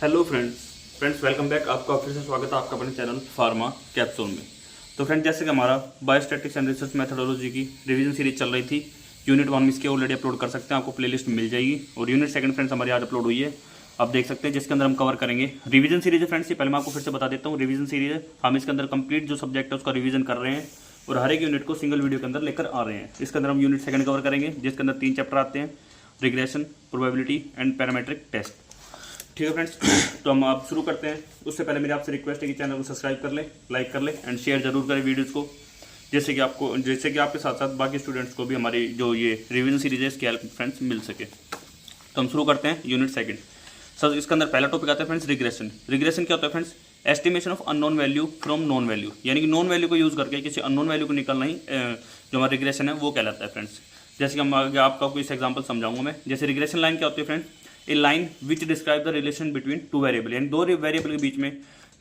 Hello friends welcome back. आपका फिर से स्वागत है आपका अपने चैनल फार्मा कैप्सूल में। तो फ्रेंड्स, जैसे कि हमारा बायोस्टैटिक्स एंड रिसर्च मेथोडोलॉजी की रिवीजन सीरीज चल रही थी, यूनिट 1 में इसकी ऑलरेडी अपलोड कर सकते हैं, आपको प्लेलिस्ट मिल जाएगी। और यूनिट 2 फ्रेंड्स हमारी आज अपलोड हुई है, आप देख सकते हैं, जिसके अंदर हम कवर करेंगे रिवीजन सीरीज है फ्रेंड्स। ये पहले मैं आपको फिर से बता देता हूँ, रिवीजन सीरीज है। हम इसके अंदर कंप्लीट जो सब्जेक्ट है उसका रिवीजन कर रहे हैं और हर एक यूनिट को सिंगल वीडियो के अंदर लेकर आ रहे हैं। इसके अंदर हम यूनिट 2 कवर करेंगे, जिसके अंदर 3 चैप्टर आते हैं, regression, probability and parametric test. ठीक है फ्रेंड्स, तो हम आप शुरू करते हैं। उससे पहले मेरी आपसे रिक्वेस्ट है कि चैनल को सब्सक्राइब कर ले, लाइक कर ले एंड शेयर जरूर करें वीडियोज़ को, जैसे कि आपके साथ साथ बाकी स्टूडेंट्स को भी हमारी जो ये रिवीजन सीरीज है इसकी हेल्प फ्रेंड्स मिल सके। तो हम शुरू करते हैं यूनिट 2। सर, इसके अंदर पहला टॉपिक आता है फ्रेंड्स रिग्रेशन। रिग्रेशन क्या होता है friends? Estimation of unknown value from known value, यानी कि नोन वैल्यू को यूज़ करके किसी अननोन वैल्यू को निकालना ही जो हमारा रिग्रेशन है वो कहलाता है फ्रेंड्स। जैसे कि हम आगे आपका कोई एग्जाम्पल समझाऊंगा मैं। जैसे रिग्रेशन लाइन क्या होती है friends? A line which describe the relation between two variable, यानी दो वेरिएबल के बीच में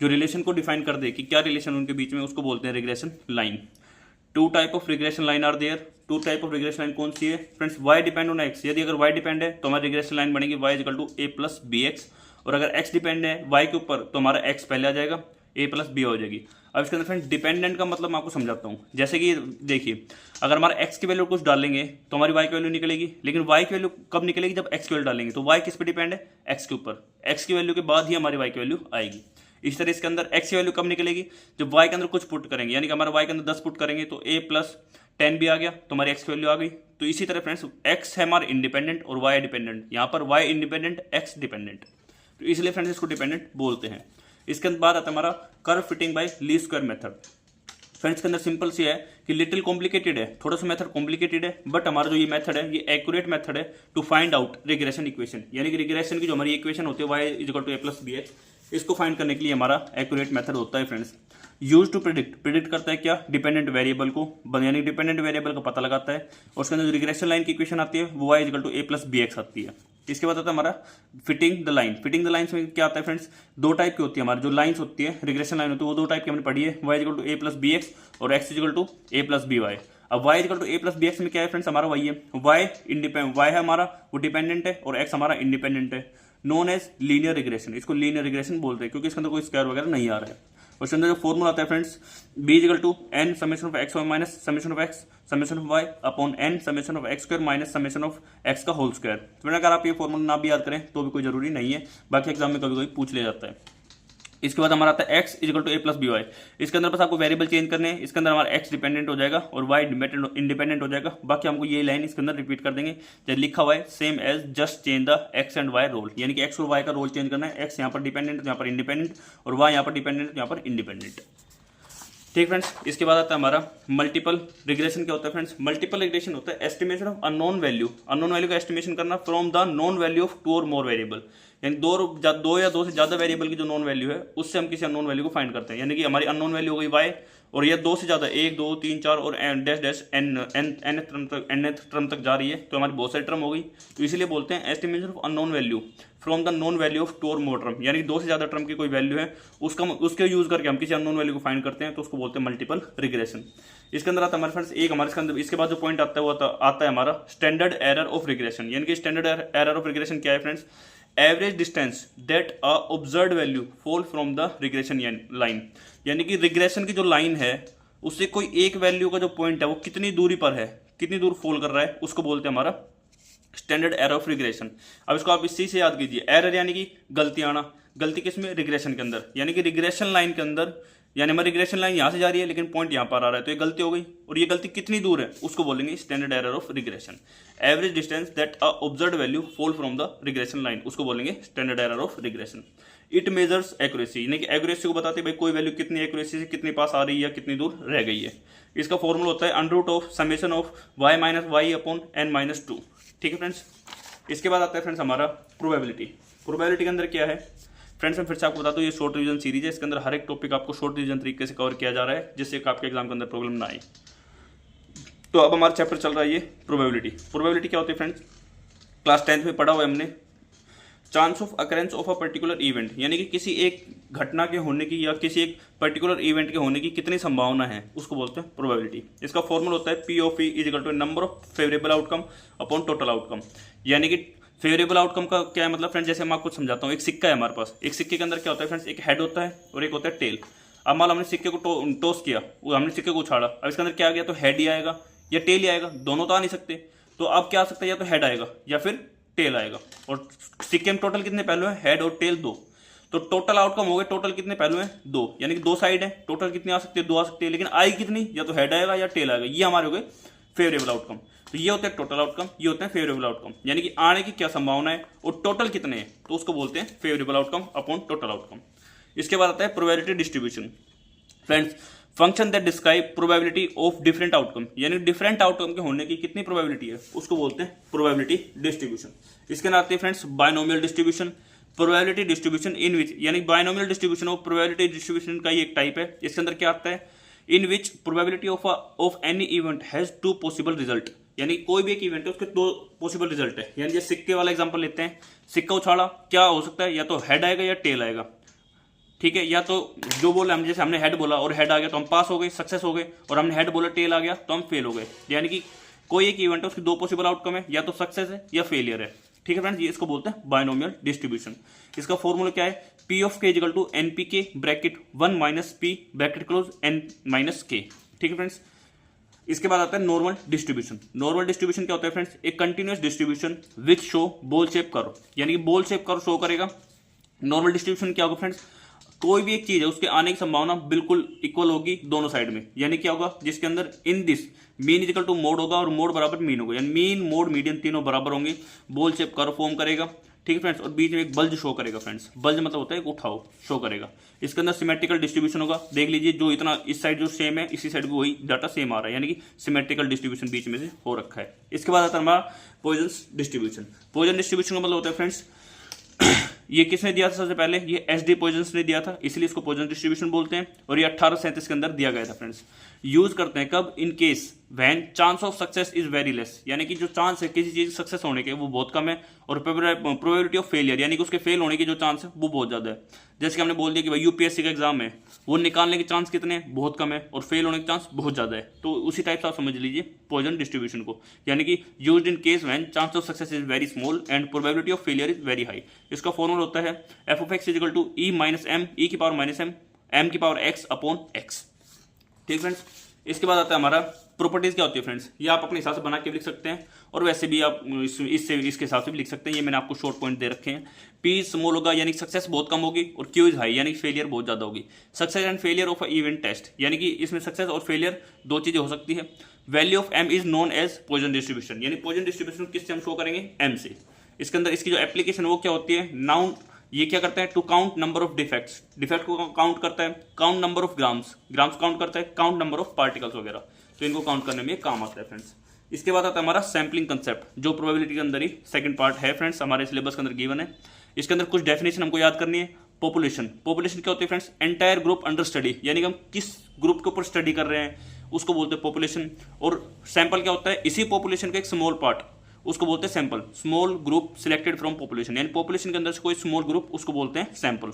जो रिलेशन को डिफाइन कर दे कि क्या रिलेशन उनके बीच में, उसको बोलते हैं regression line. Two type of regression line are there. Two type of regression line कौन सी है friends? Y depend on X. यदि अगर वाई डिपेंड है तो हमारी रिग्रेशन लाइन बनेगी Y equal to A plus B X, और अगर एक्स डिपेंड है वाई के ऊपर तो हमारा एक्स पहले आ जाएगा, ए प्लस बी हो जाएगी। अब इसके अंदर फ्रेंड्स डिपेंडेंट का मतलब मैं आपको समझाता हूँ। जैसे कि देखिए, अगर हमारा एक्स की वैल्यू कुछ डालेंगे तो हमारी वाई की वैल्यू निकलेगी, लेकिन वाई की वैल्यू कब निकलेगी? जब एक्स की वैल्यू डालेंगे। तो वाई किस पे डिपेंड है? एक्स के ऊपर। एक्स की वैल्यू के बाद ही हमारी वाई की वैल्यू आएगी। इस तरह इसके अंदर एक्स की वैल्यू कब निकलेगी? जब वाई के अंदर कुछ पुट करेंगे, यानी कि हमारा वाई के अंदर 10 पुट करेंगे तो ए प्लस 10 भी आ गया, तो हमारी एक्स की वैल्यू आ गई। तो इसी तरह फ्रेंड्स एक्स है हमारा इंडिपेंडेंट और वाई डिपेंडेंट। यहाँ पर वाई इंडिपेंडेंट, एक्स डिपेंडेंट, तो इसलिए फ्रेंड्स इसको डिपेंडेंट बोलते हैं। इसके बाद आता है हमारा curve fitting bye least square method. Friends के अंदर सिंपल सी है कि लिटिल कॉम्प्लिकेटेड है, थोड़ा सा मेथड कॉम्प्लिकेटेड है, बट हमारा जो ये मेथड है ये एक्यूरेट मेथड है to find out regression equation, यानी कि रिग्रेशन की जो हमारी इक्वेशन होती है Y is equal to A plus B X, इसको फाइंड करने के लिए हमारा एक्यूरेट मेथड होता है फ्रेंड्स। यूज टू प्रिडिक्ट करता है क्या? डिपेंडेंट वेरिएबल को, यानी डिपेंडेंट वेरिएबल का पता लगाता है, और उसके अंदर जो रिग्रेशन लाइन की इक्वेशन आती है वो Y is equal to A plus B X आती है। इसके बाद आता है हमारा fitting the line. Fitting the lines में क्या आता है फ्रेंड्स? दो टाइप की होती है हमारी जो लाइन्स होती है, रिग्रेशन लाइन होती है, वो दो टाइप की हमने पढ़ी है, Y equal to A plus B X और X equal to A plus B Y. अब Y equal to A plus B X में क्या है फ्रेंड्स? हमारा वाई है, वाई है हमारा वो डिपेंडेंट है और एक्स हमारा इंडिपेंडेंट है, नोन एज लीनियर रिग्रेशन। इसको लीनियर रिग्रेशन बोलते हैं क्योंकि इसके अंदर कोई स्क्वायर वगैरह नहीं आ रहा है। उसके अंदर जो फॉर्मूला आता है friends, B equal to N summation of X minus summation of X summation of Y upon N summation of X square minus summation of X का होल स्क्वायर। तो अगर आप ये फॉर्मूला ना भी याद करें तो भी कोई जरूरी नहीं है, बाकी एग्जाम में कभी कोई पूछ ले जाता है। इसके बाद हमारा आता है X equal to A plus B Y. इसके अंदर बस आपको वेरिएबल चेंज करने हैं, इसके अंदर हमारा एक्स डिपेंडेंट हो जाएगा और वाई इंडिपेंडेंट हो जाएगा। बाकी हमको ये लाइन इसके अंदर रिपीट कर देंगे जब लिखा हुआ है same as just change the X and Y role, यानी कि एक्स और वाई का रोल चेंज करना है। एक्स यहाँ पर डिपेंडेंट यहाँ पर इंडिपेंडेंट, और वाई यहाँ पर डिपेंडेंट यहाँ पर इंडिपेंडेंट। ठीक फ्रेंड्स, इसके बाद आता है हमारा मल्टीपल रिग्रेशन। क्या होता है फ्रेंड्स? मल्टीपल रिग्रेशन होता है estimation of unknown value, unknown value का एस्टिमेशन करना from the known value of two और मोर वेरिएबल, यानी दो या दो से ज्यादा वेरिएबल की जो नॉन वैल्यू है उससे हम किसी अननोन वैल्यू को फाइंड करते हैं। यानी कि हमारी अननोन वैल्यू हो गई वाई, और ये दो से ज्यादा 1 2 3 4 और डैश डैश nth टर्म तक जा रही है, तो हमारी बहुत सारी टर्म हो गई। तो इसीलिए बोलते हैं estimation of unknown value from the known value of two और मोर टर्म, यानी दो से ज्यादा टर्म की कोई वैल्यू है उसके यूज करके हम किसी अननोन वैल्यू को फाइंड करते हैं, तो उसको बोलते हैं मल्टीपल रिग्रेशन। इसके अंदर आता है हमारे फ्रेंड्स एक हमारे इसके अंदर इसके बाद जो पॉइंट आता है वो आता है हमारा स्टैंडर्ड एरर ऑफ रिग्रेशन। यानी कि स्टैंडर्ड एरर ऑफ रिग्रेशन क्या है friends? Average distance that a observed value fall from the regression line, यानी कि रिग्रेशन की जो लाइन है उससे कोई एक वैल्यू का जो पॉइंट है वो कितनी दूरी पर है, कितनी दूर फॉल कर रहा है, उसको बोलते हैं हमारा स्टैंडर्ड एरर ऑफ रिग्रेशन। अब इसको आप इसी से याद कीजिए, एरर यानी कि गलती आना। गलती किसमें? रिग्रेशन के अंदर, यानी कि रिग्रेशन लाइन के अंदर, यानी हमारी रिग्रेशन लाइन यहाँ से जा रही है लेकिन पॉइंट यहाँ पर आ रहा है, तो ये गलती हो गई, और ये गलती कितनी दूर है उसको बोलेंगे standard error of regression. Average distance that a observed value fall from the regression line, उसको बोलेंगे standard error of regression. It measures accuracy, यानी कि एक्यूरेसी को बताते हैं भाई कोई वैल्यू कितनी एक्यूरेसी से कितनी पास आ रही है या कितनी दूर रह गई है। इसका फॉर्मूला होता है under root of summation of Y minus Y upon N minus 2। ठीक है फ्रेंड्स, इसके बाद आता है फ्रेंड्स हमारा प्रोबेबिलिटी। प्रोबेबिलिटी के अंदर क्या है फ्रेंड्स? मैं फिर से आपको बता दूं, ये शॉर्ट रिवीजन सीरीज है, इसके अंदर हर एक टॉपिक आपको शॉर्ट रिवीजन तरीके से कवर किया जा रहा है जिससे आपके एग्जाम के अंदर प्रॉब्लम ना आए। तो अब हमारा चैप्टर चल रहा है ये प्रोबेबिलिटी। प्रोबेबिलिटी क्या होती है फ्रेंड्स? क्लास 10th में पढ़ा हुआ है हमने। Chance of occurrence of a particular event, यानी कि किसी एक घटना के होने की या किसी एक पर्टिकुलर इवेंट के होने की कितनी संभावना है, उसको बोलते हैं प्रोबेबिलिटी। इसका फॉर्मूला होता है P of E is equal to number of favourable outcome upon total outcome, यानी कि फेवरेबल आउटकम का क्या है मतलब फ्रेंड्स, जैसे मैं आपको समझाता हूँ। एक सिक्का है हमारे पास, एक सिक्के के अंदर क्या होता है फ्रेंड्स, एक हेड होता है और एक होता है टेल। अब मान लो हमने सिक्के को टॉस किया, हमने सिक्के को उछाड़ा, अब इसके अंदर क्या आ गया, तो हेड ही आएगा या टेल ही आएगा, दोनों तो आ नहीं सकते। तो अब क्या आ सकता है, या तो हेड आएगा या फिर टेल आएगा। और सिक्के में टोटल कितने पहलू हैं, हेड और टेल 2। तो टोटल आउटकम हो गए, टोटल कितने पहलू हैं 2, यानी कि 2 साइड है, टोटल कितनी आ सकती है 2 आ सकती है, लेकिन आएगी कितनी, या तो हेड आएगा या टेल आएगा। ये हमारे हो गए फेवरेबल आउटकम। तो ये होते हैं टोटल आउटकम, ये होते हैं फेवरेबल आउटकम, यानी कि आने की क्या संभावना है और टोटल कितने हैं, तो उसको बोलते हैं favourable outcome upon total outcome. इसके बाद आता है probability distribution. Friends, function that describe probability of different outcome, यानी डिफरेंट आउटकम के होने की कितनी प्रोबेबिलिटी है, उसको बोलते हैं प्रोबेबिलिटी डिस्ट्रीब्यूशन। इसके अंदर आते हैं friends binomial distribution, probability distribution in which, यानी binomial distribution of probability distribution का ही एक टाइप है। इसके अंदर क्या आता है, in which probability of any event has 2 possible result, यानी कोई भी एक इवेंट है उसके 2 पॉसिबल रिजल्ट है। यानी जैसे सिक्के वाला एग्जांपल लेते हैं, सिक्का उछाड़ा, क्या हो सकता है, या तो हेड आएगा या टेल आएगा, ठीक है। या तो जो बोला हम, जैसे हमने हेड बोला और हेड आ गया तो हम पास हो गए, सक्सेस हो गए, और हमने हेड बोला टेल आ गया तो हम फेल हो गए। यानी कि कोई एक इवेंट है उसके 2 पॉसिबल आउटकम है, या तो सक्सेस है या फेलियर है, ठीक है फ्रेंड्स। ये इसको बोलते हैं बायनोमियल डिस्ट्रीब्यूशन। इसका फॉर्मूला क्या है, P of K equal to N P K bracket 1 minus P bracket close N minus K, ठीक है फ्रेंड्स। इसके बाद आता है नॉर्मल डिस्ट्रीब्यूशन। नॉर्मल डिस्ट्रीब्यूशन क्या होता है फ्रेंड्स, एक continuous distribution which show ball shape curve, यानी कि बॉल शेप कर्व शो करेगा। नॉर्मल डिस्ट्रीब्यूशन क्या होगा फ्रेंड्स, कोई भी एक चीज है उसके आने की संभावना बिल्कुल इक्वल होगी दोनों साइड में, यानी क्या होगा, जिसके अंदर in this mean equal to mode होगा और मोड बराबर मीन होगा, यानी मीन मोड मीडियन तीनों बराबर होंगे, बॉल शेप कर्व फॉर्म करेगा, ठीक है फ्रेंड्स। और बीच में एक बल्ज शो करेगा फ्रेंड्स, बल्ज मतलब होता है एक उठाव शो करेगा। इसके अंदर सिमेट्रिकल डिस्ट्रीब्यूशन होगा, देख लीजिए जो इतना इस साइड जो सेम है इसी साइड भी वही डाटा सेम आ रहा है, यानी कि सिमेट्रिकल डिस्ट्रीब्यूशन बीच में से हो रखा है। इसके बाद आता है हमारा पॉइजन डिस्ट्रीब्यूशन। पॉइजन डिस्ट्रीब्यूशन का मतलब होता है फ्रेंड्स, ये किसने दिया था सबसे पहले, ये एस डी पॉइजन्स ने दिया था, इसलिए इसको पॉइजन डिस्ट्रीब्यूशन बोलते हैं। और ये 1837 के अंदर दिया गया था फ्रेंड्स। यूज करते हैं कब, इन case when chance of success is very less, यानी कि जो चांस है किसी चीज सक्सेस होने के वो बहुत कम है, और प्रोबेबिलिटी ऑफ फेलियर, यानी कि उसके फेल होने की जो चांस है वो बहुत ज्यादा है। जैसे कि हमने बोल दिया कि भाई यूपीएससी का एग्जाम है, वो निकालने के चांस कितने हैं, बहुत कम है, और फेल होने के चांस बहुत ज्यादा है। तो उसी टाइप से आप समझ लीजिए पॉइजन डिस्ट्रीब्यूशन को, यानी कि used in case when chance of success is very small and probability of failure is very high. इसका फॉर्मूला होता है F of X equal to E minus M, E की पावर माइनस एम, एम की power X upon X, ठीक friends. इसके बाद आता है हमारा प्रॉपर्टीज क्या होती है फ्रेंड्स, ये आप अपने हिसाब से बना के भी लिख सकते हैं, और वैसे भी आप इसके हिसाब से भी लिख सकते हैं। ये मैंने आपको शॉर्ट पॉइंट दे रखे हैं। पी स्मॉल होगा यानी सक्सेस बहुत कम होगी, और क्यू इज हाई यानी फेलियर बहुत ज्यादा होगी। Success and failure of event test, यानी कि इसमें सक्सेस और फेलियर 2 चीजें हो सकती है। Value of M is known as Poisson distribution, यानी पॉइजन डिस्ट्रीब्यूशन किससे हम शो करेंगे, एम से। इसके अंदर इसकी जो एप्लीकेशन वो क्या होती है, नाउन, ये क्या करता है, to count number of defects, defect को काउंट करता है, count number of grams, grams count करता है, काउंट नंबर ऑफ पार्टिकल्स वगैरह, तो इनको काउंट करने में काम आता है फ्रेंड्स। इसके बाद आता है हमारा सैम्पलिंग कंसेप्ट, जो प्रोबेबिलिटी के अंदर ही सेकंड पार्ट है फ्रेंड्स, हमारे सिलेबस के अंदर गिवन है। इसके अंदर कुछ डेफिनेशन हमको याद करनी है। पॉपुलेशन, पॉपुलेशन क्या होती है friends, entire group under study, यानी कि हम किस ग्रुप के ऊपर स्टडी कर रहे हैं उसको बोलते हैं पॉपुलेशन। और सैंपल क्या होता है, इसी पॉपुलेशन का एक स्मॉल पार्ट, उसको बोलते हैं sample. Small group selected from population, यानी पॉपुलेशन के अंदर से कोई स्मॉल ग्रुप, उसको बोलते हैं सैंपल।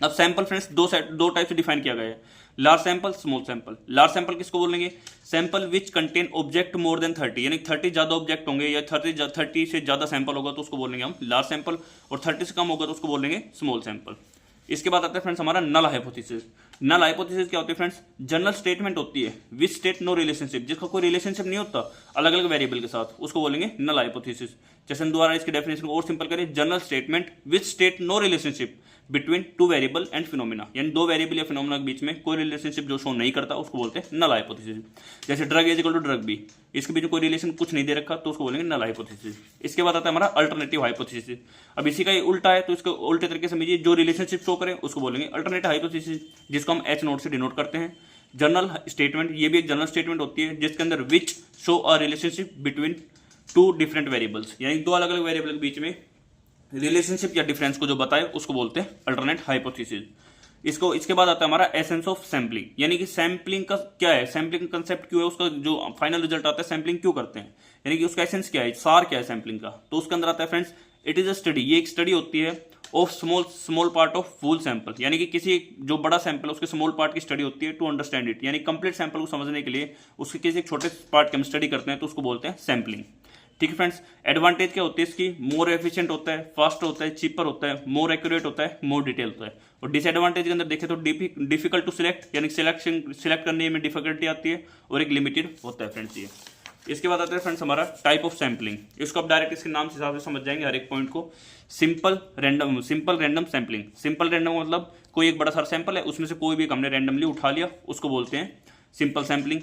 अब सैंपल फ्रेंड्स दो टाइप से डिफाइन किया गया है, large sample, small sample. Large sample किसको बोलेंगे, sample which contain object more than 30, यानी 30 ज्यादा ऑब्जेक्ट होंगे या 30 से ज्यादा सैंपल होगा तो उसको बोलेंगे हम लार्ज सैंपल, और 30 से कम होगा तो उसको बोलेंगे स्मॉल सैंपल। इसके बाद आता है फ्रेंड्स हमारा नल हाइपोथेसिस। नल हाइपोथेसिस क्या होती है फ्रेंड्स, जनरल स्टेटमेंट होती है विच स्टेट नो रिलेशनशिप, जिसका कोई रिलेशनशिप नहीं होता अलग अलग वेरिएबल के साथ, उसको बोलेंगे नल हाइपोथेसिस। जैसे हम दोबारा इसके डेफिनेशन को और सिंपल करें, general statement which state no relationship between 2 variable and phenomena, यानी 2 वेरिएबल या फिनोमिना के बीच में कोई रिलेशनशिप जो शो नहीं करता उसको बोलते हैं नल हाइपोथेसिस। जैसे drug is equal to drug B, इसके बीच में कोई रिलेशन कुछ नहीं दे रखा तो उसको बोलेंगे नल हाइपोथेसिस। इसके बाद आता है हमारा अल्टरनेटिव हाइपोथेसिस। अब इसी का उल्टा है तो इसको उल्टे तरीके से समझिए, जो रिलेशनशिप शो करे उसको बोलेंगे अल्टरनेटिव हाइपोथेसिस, जिसको हम एच नोट से डिनोट करते हैं। जनरल स्टेटमेंट, ये भी एक जनरल स्टेटमेंट होती है जिसके अंदर which show a relationship between 2 different variables, यानी 2 अलग अलग वेरिएबल के बीच में रिलेशनशिप या डिफरेंस को जो बताए उसको बोलते हैं अल्टरनेट हाइपोथेसिस। इसके बाद आता है हमारा एसेंस ऑफ सैम्पलिंग, यानी कि सैम्पलिंग का क्या है, सैम्पलिंग कंसेप्ट क्यों है, उसका जो फाइनल रिजल्ट आता है सैम्पलिंग क्यों करते हैं, यानी कि उसका एसेंस क्या है, सार क्या है सैम्पलिंग का। तो उसके अंदर आता है friends, it is a study, ये एक स्टडी होती है of small part of full sample, यानी कि किसी जो बड़ा सैंपल है उसके स्मॉल पार्ट की स्टडी होती है टू अंडरस्टैंड इट, यानी कंप्लीट सैंपल को समझने के लिए उसके किसी एक छोटे पार्ट की हम स्टडी करते हैं तो उसको बोलते हैं सैम्पलिंग। ठीक है फ्रेंड्स। एडवांटेज क्या होती है इसकी, मोर एफिशिएंट होता है, फास्ट होता है, चीपर होता है, मोर एक्यूरेट होता है, मोर डिटेल होता है। और डिसएडवांटेज के अंदर देखें तो डिफिकल्ट टू सिलेक्ट, यानी सिलेक्ट करने में डिफिकल्टी आती है, और एक लिमिटेड होता है फ्रेंड्स ये। इसके बाद आता है फ्रेंड्स हमारा टाइप ऑफ सैम्पलिंग। इसको आप डायरेक्ट इसके नाम से हिसाब से समझ जाएंगे हर एक पॉइंट को। Simple random sampling. Simple random मतलब कोई एक बड़ा सारा सैंपल है, उसमें से कोई भी हमने रैंडमली उठा लिया, उसको बोलते हैं सिंपल सैम्पलिंग।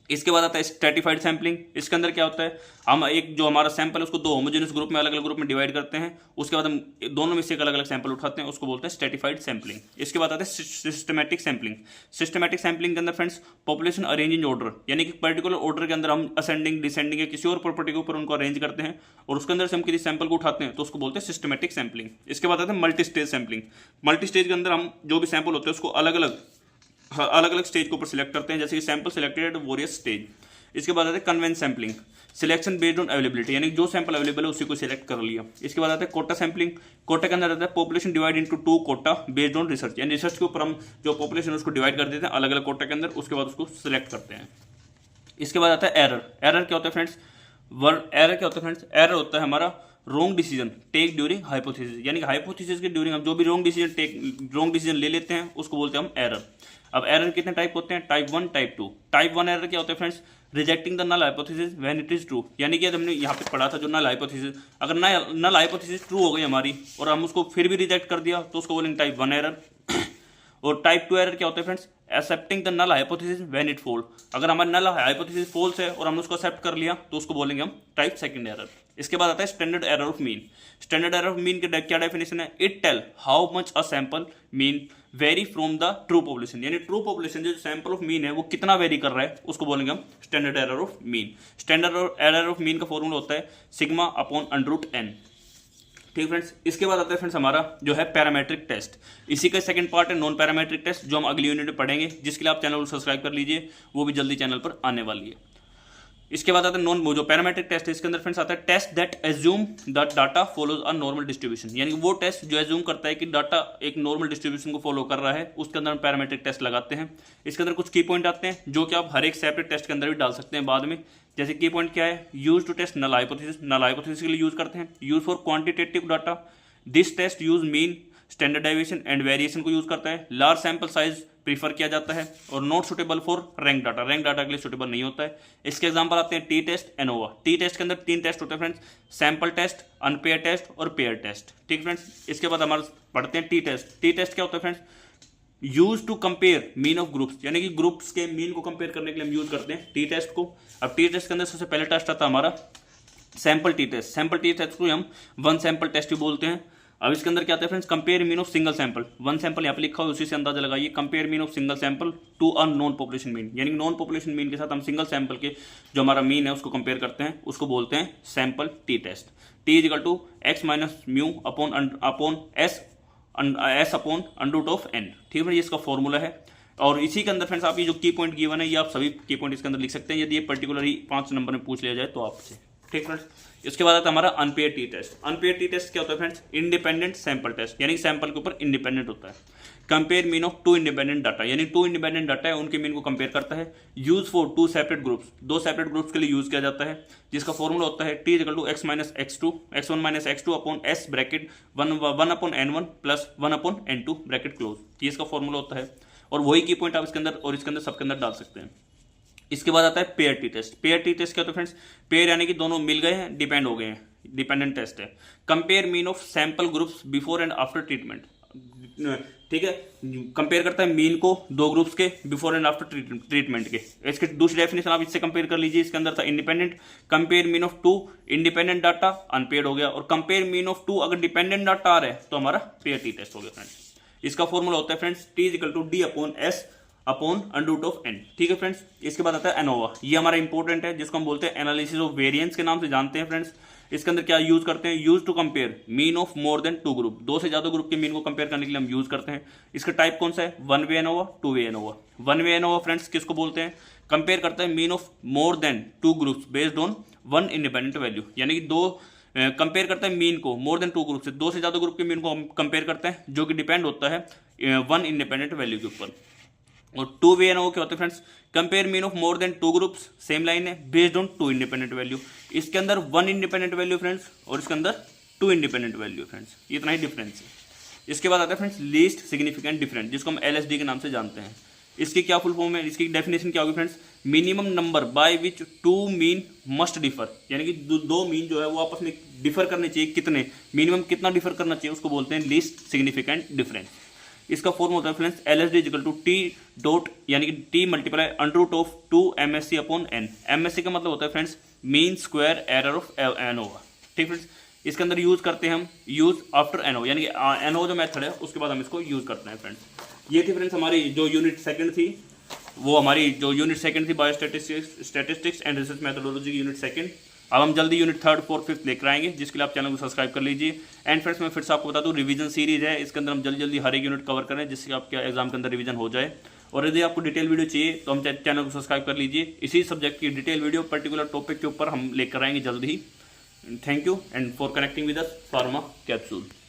इसके बाद आता है स्ट्रेटिफाइड सैम्पलिंग। इसके अंदर क्या होता है, हम एक जो हमारा सैंपल है उसको दो होमोजेनियस ग्रुप में, अलग अलग ग्रुप में डिवाइड करते हैं, उसके बाद हम दोनों में से एक अलग अलग सैंपल उठाते हैं, उसको बोलते हैं स्ट्रेटिफाइड सैम्पलिंग। इसके बाद आता है सिस्टमैटिक सैम्पलिंग। सिस्टमैटिक सैम्पलिंग के अंदर friends population arrange in order, यानी कि पर्टिकुलर ऑर्डर के अंदर हम असेंडिंग, डिसेंडिंग या किसी और प्रॉपर्टी के ऊपर उनको अरेंज करते हैं, और उसके अंदर से हम किसी सैंपल को उठाते हैं, तो उसको बोलते हैं सिस्टमैटिक सैम्पलिंग। इसके बाद आता है multi stage sampling. Multi stage के अंदर हम जो भी सैंपल होते हैं उसको अलग अलग स्टेज के ऊपर सिलेक्ट करते हैं, जैसे कि sample selected at various stage. इसके बाद आता है convenience sampling. Selection based on availability, यानी जो सैंपल अवेलेबल है उसी को सिलेक्ट कर लिया। इसके बाद आता है कोटा सैम्पलिंग। कोटा के अंदर आता है population divide into 2 quota based on research, यानी रिसर्च के ऊपर हम जो पॉपुलेशन उसको डिवाइड कर देते हैं अलग अलग कोटा के अंदर, उसके बाद उसको सिलेक्ट करते हैं। इसके बाद आता है एरर। एरर क्या होता है फ्रेंड्स, एरर होता है हमारा wrong decision take during hypothesis, यानी कि हाइपोथेसिस के ड्यूरिंग हम जो भी रॉन्ग डिसीजन ले लेते हैं उसको बोलते हैं हम एरर। अब एरर कितने टाइप होते हैं, टाइप 1, टाइप 2। टाइप 1 एरर क्या होता है friends, rejecting the null hypothesis when it is true, यानी कि हमने यहाँ पे पढ़ा था जो नल हाइपोथेसिस, अगर नल हाइपोथेसिस ट्रू हो गई हमारी और हम उसको फिर भी रिजेक्ट कर दिया तो उसको बोलेंगे टाइप 1 एरर। और टाइप 2 एरर क्या होता है friends, accepting the null hypothesis when it fall, अगर हमारा नल हाइपोथेसिस फॉल्स है और हमने उसको एक्सेप्ट कर लिया तो उसको बोलेंगे हम टाइप 2 एरर। इसके बाद आता है standard error of mean. Standard error of mean के क्या डेफिनेशन है, it tell how much a sample mean vary from the true population, यानी ट्रू पॉपुलेशन जो सैंपल ऑफ मीन है वो कितना वेरी कर रहा है उसको बोलेंगे हम standard error of mean. Standard error of mean का फॉर्मूला होता है सिग्मा अपॉन √n। ठीक फ्रेंड्स। इसके बाद आता है फ्रेंड्स हमारा जो है पैरामेट्रिक टेस्ट। इसी का सेकंड पार्ट है नॉन पैरामेट्रिक टेस्ट, जो हम अगली यूनिट में पढ़ेंगे, जिसके लिए आप चैनल को सब्सक्राइब कर लीजिए, वो भी जल्दी चैनल पर आने वाली है। इसके बाद आता है नॉन जो पैरामेट्रिक टेस्ट है, इसके अंदर फ्रेंड्स आता है test that assume that data follows a normal distribution, यानी वो टेस्ट जो एज्यूम करता है कि डाटा एक नॉर्मल डिस्ट्रीब्यूशन को फॉलो कर रहा है, उसके अंदर हम पैरामेट्रिक टेस्ट लगाते हैं। इसके अंदर कुछ की पॉइंट आते हैं जो कि आप हर एक सेपरेट टेस्ट के अंदर भी डाल सकते हैं बाद में। जैसे की पॉइंट क्या है, use to test null hypothesis, null hypothesis के लिए यूज करते हैं। Use for quantitative data, this test use mean, standard deviation and variation को यूज करता है। लार्ज सैंपल साइज प्रीफर किया जाता है, और not suitable for rank data, rank data के लिए सुटेबल नहीं होता है। इसके एग्जांपल आते हैं T test, ANOVA. T test के अंदर 3 टेस्ट होते हैं friends, sample test, unpair test और पेयर टेस्ट। ठीक फ्रेंड्स। इसके बाद हमारे पढ़ते हैं टी टेस्ट। टी टेस्ट क्या होता है friends, use to compare mean of groups, यानी कि ग्रुप्स के मीन को कंपेयर करने के लिए हम यूज करते हैं टी टेस्ट को। अब टी टेस्ट के अंदर सबसे पहले टेस्ट आता है हमारा sample T test. Sample T test को हम वन सैंपल टेस्ट भी बोलते हैं। अब इसके अंदर क्या आता है friends, compare mean of single sample. One sample यहाँ पे लिखा हुआ है, उसी से अंदाजा लगाइए। Compare mean of single sample to a known population mean, यानी नॉन पॉपुलेशन मीन के साथ हम सिंगल सैंपल के जो हमारा मीन है उसको कंपेयर करते हैं, उसको बोलते हैं sample T test. T is equal to x minus mu upon S upon √n। ठीक है, ये इसका फॉर्मूला है। और इसी के अंदर फ्रेंड्स आप ये जो की पॉइंट गिवन है, ये आप सभी की पॉइंट इसके अंदर लिख सकते हैं, यदि ये पर्टिकुलर ही 5 नंबर में पूछ लिया जाए तो आपसे। ठीक फ्रेंड्स। इसके बाद आता है हमारा unpair T test. Unpair T test क्या होता है फ्रेंड्स, इंडिपेंडेंट सैंपल टेस्ट, यानी सैंपल के ऊपर इंडिपेंडेंट होता है। Compare mean of 2 independent data, यानी 2 इंडिपेंडेंट डाटा है उनके मीन को कंपेयर करता है। Use for 2 separate groups, 2 separate groups के लिए यूज किया जाता है, जिसका फॉर्मूला होता है T equal to x minus x1 minus x2 upon s bracket 1 upon n1 plus 1 upon n2 bracket close. ये इसका फॉर्मूला होता है, और वही की पॉइंट आप इसके अंदर और इसके अंदर सबके अंदर डाल सकते हैं। इसके बाद आता है pair T test. Pair T test क्या होता है फ्रेंड्स, पेयर यानी कि दोनों मिल गए हैं, डिपेंड हो गए हैं, डिपेंडेंट टेस्ट है। Compare mean of sample groups before and after treatment. ठीक है, कंपेयर करता है मीन को 2 ग्रुप्स के बिफोर एंड आफ्टर ट्रीटमेंट के। इसके दूसरी डेफिनेशन आप इससे कंपेयर कर लीजिए। इसके अंदर था independent, compare mean of 2 independent data, unpaired हो गया, और कंपेयर मीन ऑफ 2 अगर डिपेंडेंट डाटा आ रहा है तो हमारा पेयर टी टेस्ट हो गया फ्रेंड्स। इसका फॉर्मूला होता है friends T is equal to D upon S upon √n। ठीक है फ्रेंड्स। इसके बाद आता है एनोवा। ये हमारा इंपॉर्टेंट है, जिसको हम बोलते हैं एनालिसिस ऑफ वेरिएंस के नाम से जानते हैं फ्रेंड्स। इसके अंदर क्या यूज करते हैं, use to compare mean of more than 2 group, 2 से ज्यादा ग्रुप के मीन को कंपेयर करने के लिए हम यूज करते हैं। इसका टाइप कौन सा है, 1 वे एनोवा, 2 वे एनोवा। 1 वे एनोवा फ्रेंड्स किसको बोलते हैं, कंपेयर करता है mean of more than 2 groups based on 1 independent value, यानी कि कंपेयर करता है मीन को मोर देन 2 ग्रुप से, 2 से ज्यादा ग्रुप के मीन को हम कंपेयर करते हैं, जो कि डिपेंड होता है 1 इंडिपेंडेंट वैल्यू के ऊपर। और 2VNO क्या होता है friends, compare mean of more than 2 groups, same line है, बेस्ड ऑन 2 इंडिपेंडेंट वैल्यू। इसके अंदर 1 इंडिपेंडेंट वैल्यू फ्रेंड्स और इसके अंदर 2 इंडिपेंडेंट वैल्यू फ्रेंड्स, इतना ही डिफरेंस है। इसके बाद आता है फ्रेंड्स लीस्ट सिग्निफिकेंट डिफरेंस, जिसको हम LSD के नाम से जानते हैं। इसकी क्या फुल फॉर्म है, इसकी डेफिनेशन क्या होगी friends, minimum number by which 2 mean must differ, यानी कि दो मीन जो है वो आपस में डिफर करने चाहिए, कितने, मिनिमम कितना डिफर करना चाहिए, उसको बोलते हैं लीस्ट सिग्निफिकेंट डिफरेंस। इसका फॉर्म होता है friends LSD equal to T dot, यानी कि T multiply under root of 2 MSE upon N। MSE का मतलब होता है friends mean square error of ANOVA, ठीक फ्रेंड्स। इसके अंदर यूज करते हैं हम यूज आफ्टर एनओ, यानी कि एनओ जो मेथड है उसके बाद हम इसको यूज करते हैं फ्रेंड्स। ये थी फ्रेंड्स हमारी जो यूनिट सेकंड थी, वो हमारी जो यूनिट सेकंड थी बायोस्टैटिस्टिक्स एंड रिसर्च मेथोडोलॉजी की यूनिट सेकंड। अब हम जल्दी यूनिट 3rd 4th 5th लेकर आएंगे, जिसके लिए आप चैनल को सब्सक्राइब कर लीजिए। एंड फ्रेंड्स मैं फिर से आपको बता दूं, रिवीजन सीरीज है, इसके अंदर हम जल्दी जल्दी हर एक यूनिट कवर करें, जिससे आपके एग्जाम के अंदर रिवीजन हो जाए। और यदि आपको डिटेल वीडियो चाहिए तो हम चैनल को सब्सक्राइब कर लीजिए, इसी सब्जेक्ट की डिटेल वीडियो पर्टिकुलर टॉपिक के ऊपर हम लेकर आएंगे जल्द ही। Thank you and for connecting with us, Pharma Capsule.